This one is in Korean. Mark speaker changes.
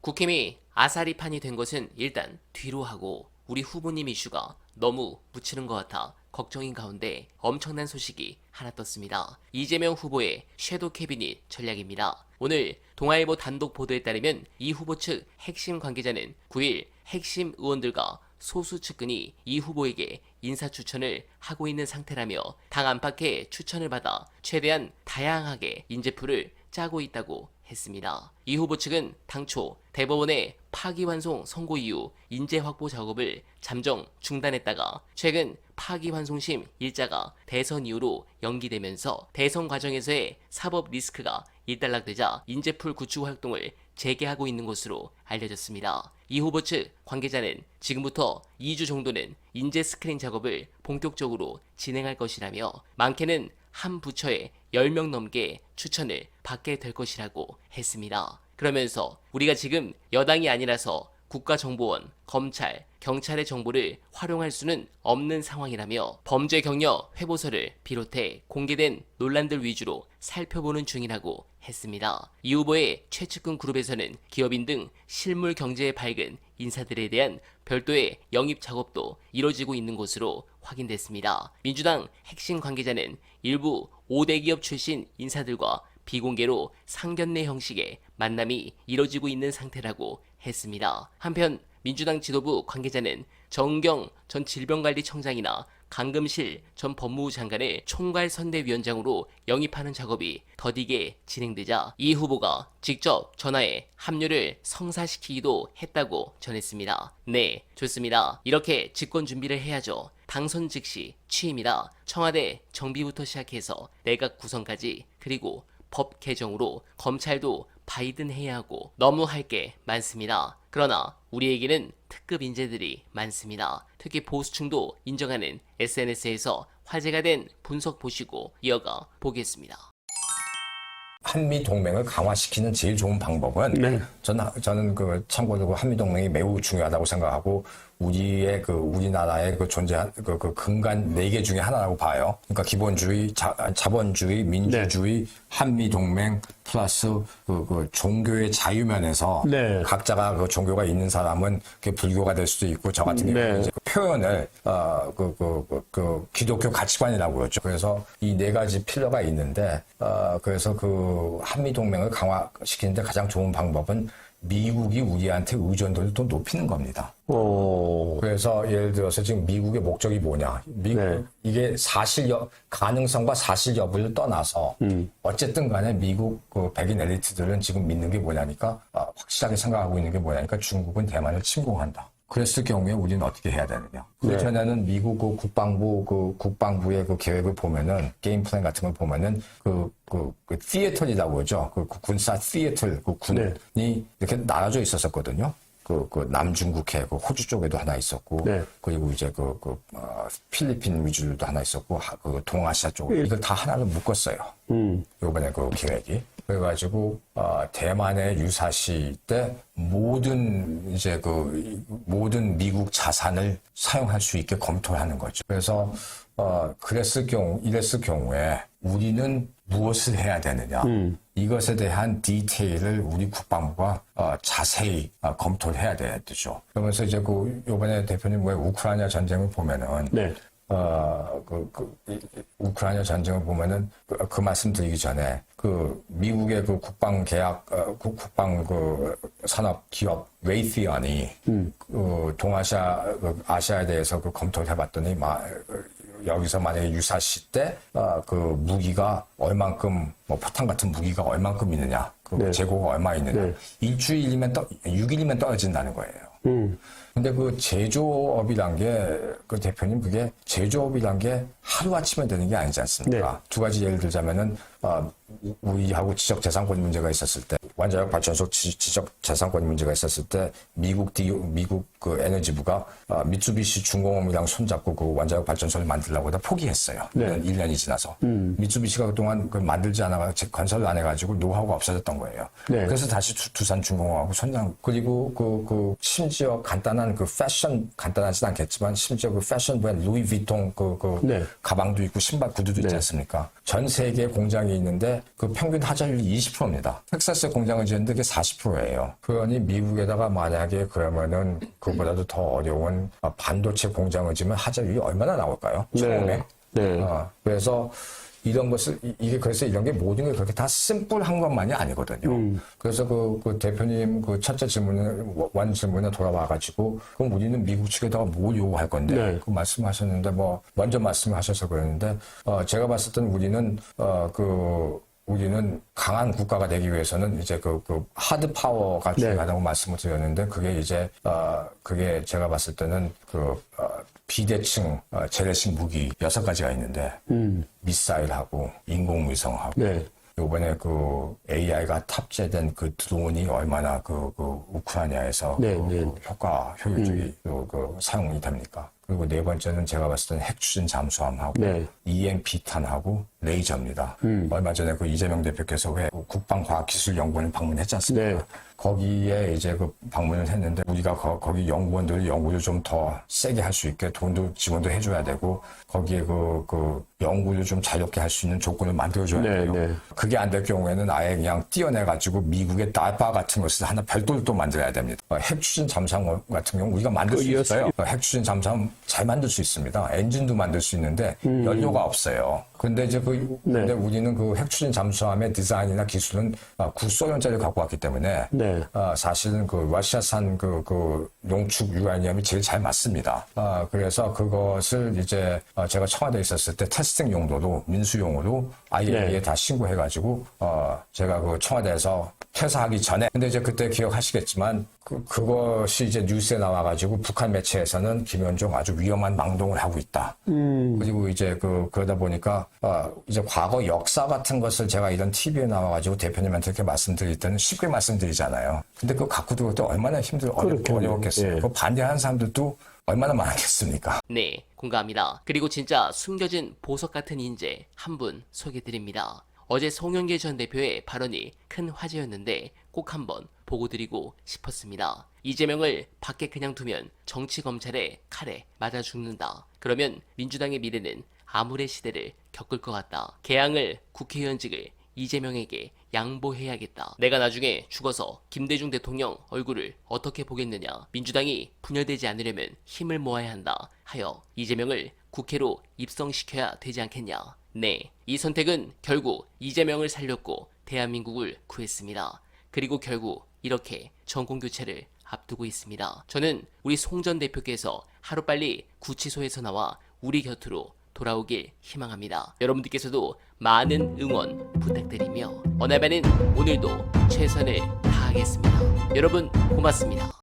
Speaker 1: 국힘이 아사리판이 된 것은 일단 뒤로 하고 우리 후보님 이슈가 너무 묻히는 것 같아 걱정인 가운데 엄청난 소식이 하나 떴습니다. 이재명 후보의 섀도우 캐비닛 전략입니다. 오늘 동아일보 단독 보도에 따르면 이 후보 측 핵심 관계자는 9일 핵심 의원들과 소수 측근이 이 후보에게 인사 추천을 하고 있는 상태라며 당 안팎의 추천을 받아 최대한 다양하게 인재풀을 짜고 있다고 했습니다. 이 후보 측은 당초 대법원의 파기환송 선고 이후 인재 확보 작업을 잠정 중단했다가 최근 파기환송심 일자가 대선 이후로 연기되면서 대선 과정에서의 사법 리스크가 일단락되자 인재풀 구축 활동을 재개하고 있는 것으로 알려졌습니다. 이 후보 측 관계자는 지금부터 2주 정도는 인재 스크린 작업을 본격적으로 진행할 것이라며 많게는 한 부처에 10명 넘게 추천을 받게 될 것이라고 했습니다. 그러면서 우리가 지금 여당이 아니라서 국가정보원, 검찰, 경찰의 정보를 활용할 수는 없는 상황이라며 범죄 경력 회보서를 비롯해 공개된 논란들 위주로 살펴보는 중이라고 했습니다. 이 후보의 최측근 그룹에서는 기업인 등 실물 경제에 밝은 인사들에 대한 별도의 영입 작업도 이뤄지고 있는 것으로 확인됐습니다. 민주당 핵심 관계자는 일부 5대 기업 출신 인사들과 비공개로 상견례 형식의 만남이 이뤄지고 있는 상태라고 했습니다. 한편 민주당 지도부 관계자는 정은경 전 질병관리청장이나 강금실 전 법무부 장관을 총괄선대위원장으로 영입하는 작업이 더디게 진행되자 이 후보가 직접 전화해 합류를 성사시키기도 했다고 전했습니다. 네, 좋습니다. 이렇게 직권 준비를 해야죠. 당선 즉시 취임이라 청와대 정비부터 시작해서 내각 구성까지 그리고 법 개정으로 검찰도 바이든 해야 하고 너무 할 게 많습니다. 그러나 우리에게는 특급 인재들이 많습니다. 특히 보수층도 인정하는 SNS에서 화제가 된 분석 보시고 이어가 보겠습니다.
Speaker 2: 한미 동맹을 강화시키는 제일 좋은 방법은 저는 참고로 한미 동맹이 매우 중요하다고 생각하고 우리나라의 존재한 근간 4개 중에 하나라고 봐요. 그러니까 기본주의, 자본주의, 민주주의, 한미 동맹 플러스 종교의 자유면에서 각자가 종교가 있는 사람은 불교가 될 수도 있고 저 같은 경우는 이제 표현을 기독교 가치관이라고 그러죠. 그래서 이 4가지 필러가 있는데 그래서 한미 동맹을 강화시키는데 가장 좋은 방법은 미국이 우리한테 의존도를 또 높이는 겁니다. 그래서 예를 들어서 지금 미국의 목적이 뭐냐? 이게 가능성과 사실 여부를 떠나서 어쨌든 간에 미국 백인 엘리트들은 지금 믿는 게 뭐냐니까 확실하게 생각하고 있는 게 뭐냐니까 중국은 대만을 침공한다. 그랬을 경우에 우리는 어떻게 해야 되느냐. 그전에는 미국 국방부의 계획을 보면은, 게임 플랜 같은 걸 보면은, 티에터리라고 그러죠. 군사 티에터, 군이 이렇게 나눠져 있었거든요. 남중국해, 요호주 쪽에도 하나 있었고, 그리고 이제 필리핀 위주로도 하나 있었고, 동아시아 쪽에. 이걸 다 하나로 묶었어요. 요번에 계획이. 그래가지고, 대만의 유사시 때 모든 미국 자산을 사용할 수 있게 검토를 하는 거죠. 그래서, 이랬을 경우에 우리는 무엇을 해야 되느냐. 이것에 대한 디테일을 우리 국방부가 자세히 검토를 해야 되죠. 그러면서 이제 요번에 대표님 왜 우크라이나 전쟁을 보면은 우크라이나 전쟁을 보면은 그 말씀 드리기 전에 미국의 국방 계약 국방 산업 기업 레이티언이 아시아에 대해서 검토를 해봤더니 여기서 만약에 유사시 때 무기가 얼만큼 포탄 같은 무기가 얼만큼 있느냐 재고가 얼마 있느냐 6일이면 떨어진다는 거예요. 근데 제조업이란 게 대표님 그게 제조업이란 게 하루아침에 되는 게 아니지 않습니까? 2가지 예를 들자면은 우리하고 지적재산권 문제가 있었을 때 원자력 발전소 지적재산권 문제가 있었을 때 미국 에너지부가 미쓰비시 중공업이랑 손잡고 원자력 발전소를 만들려고 다 포기했어요. 1년이 지나서. 미쓰비시가 그동안 만들지 않아 건설을 안 해가지고 노하우가 없어졌던 거예요. 그래서 다시 두산 중공업하고 손잡고 그리고 심지어 간단한 패션 간단하진 않겠지만 심지어 패션 브랜드 루이비통 가방도 있고 신발 구두도 있지 않습니까? 전 세계 공장이 공장이 있는데 그 평균 하자율이 20%입니다. 텍사스에 공장을 지었는데 그게 40%예요. 그러니 미국에다가 만약에 그러면은 그보다도 더 어려운 반도체 공장을 지으면 하자율이 얼마나 나올까요? 처음에.
Speaker 3: 네.
Speaker 2: 그래서 이런 것을 그래서 이런 게 모든 게 그렇게 다 심플한 것만이 아니거든요. 그래서 그 대표님 그 첫째 원 질문에 돌아와가지고 그럼 우리는 미국 측에다가 뭘 요구할 건데
Speaker 3: 네.
Speaker 2: 그 말씀하셨는데 뭐 먼저 말씀하셔서 그랬는데 제가 봤을 때는 우리는 강한 국가가 되기 위해서는 이제 그 하드 파워가 중요하다고 말씀을 드렸는데 그게 이제 그게 제가 봤을 때는 비대칭 재래식 무기 6가지가 있는데 미사일하고 인공위성하고
Speaker 3: 네.
Speaker 2: 요번에 그 AI가 탑재된 그 드론이 얼마나 그 우크라이나에서 효율적이 사용이 됩니까? 그리고 네 번째는 제가 봤을 때는 핵추진 잠수함하고 EMP탄하고 레이저입니다. 얼마 전에 그 이재명 대표께서 왜 국방과학기술연구원을 방문했지 않습니까? 거기에 이제 그 방문을 했는데 우리가 거기 연구원들이 연구를 좀 더 세게 할 수 있게 돈도 지원도 해줘야 되고 거기에 그 연구를 좀 자유롭게 할 수 있는 조건을 만들어줘야 돼요. 그게 안 될 경우에는 아예 그냥 띄어내가지고 미국의 달바 같은 것을 하나 별도로 또 만들어야 됩니다. 핵추진 잠수함 같은 경우 우리가 만들 수 있어요. 핵추진 잠수함 잘 만들 수 있습니다. 엔진도 만들 수 있는데 연료가 없어요. 근데 이제 근데 우리는 그 핵추진 잠수함의 디자인이나 기술은 구소련자를 갖고 왔기 때문에 사실은 그 러시아산 그 농축 유라늄이 제일 잘 맞습니다. 그래서 그것을 이제 제가 청와대에 있었을 때 테스팅 용도로 민수용으로 IAEA에 다 신고해가지고 제가 그 청와대에서 퇴사하기 전에 근데 이제 그때 기억하시겠지만 그것이 이제 뉴스에 나와가지고 북한 매체에서는 김현종 아주 위험한 망동을 하고 있다. 그리고 이제 그러다 보니까 이제 과거 역사 같은 것을 제가 이런 TV에 나와가지고 대표님한테 이렇게 말씀드릴 때는 쉽게 말씀드리잖아요. 근데 그거 갖고 들어올 때 얼마나 어려웠겠어요. 그거 반대하는 사람들도 얼마나 많았겠습니까?
Speaker 1: 네, 공감합니다. 그리고 진짜 숨겨진 보석 같은 인재 한 분 소개드립니다. 어제 송영길 전 대표의 발언이 큰 화제였는데 꼭 한번 보고드리고 싶었습니다. 이재명을 밖에 그냥 두면 정치검찰의 칼에 맞아 죽는다. 그러면 민주당의 미래는 암울의 시대를 겪을 것 같다. 개항을 국회의원직을 이재명에게 양보해야겠다. 내가 나중에 죽어서 김대중 대통령 얼굴을 어떻게 보겠느냐. 민주당이 분열되지 않으려면 힘을 모아야 한다 하여 이재명을 국회로 입성시켜야 되지 않겠냐. 네, 이 선택은 결국 이재명을 살렸고 대한민국을 구했습니다. 그리고 결국 이렇게 정권교체를 앞두고 있습니다. 저는 우리 송 전 대표께서 하루빨리 구치소에서 나와 우리 곁으로 돌아오길 희망합니다. 여러분들께서도 많은 응원 부탁드리며 어나바는 오늘도 최선을 다하겠습니다. 여러분 고맙습니다.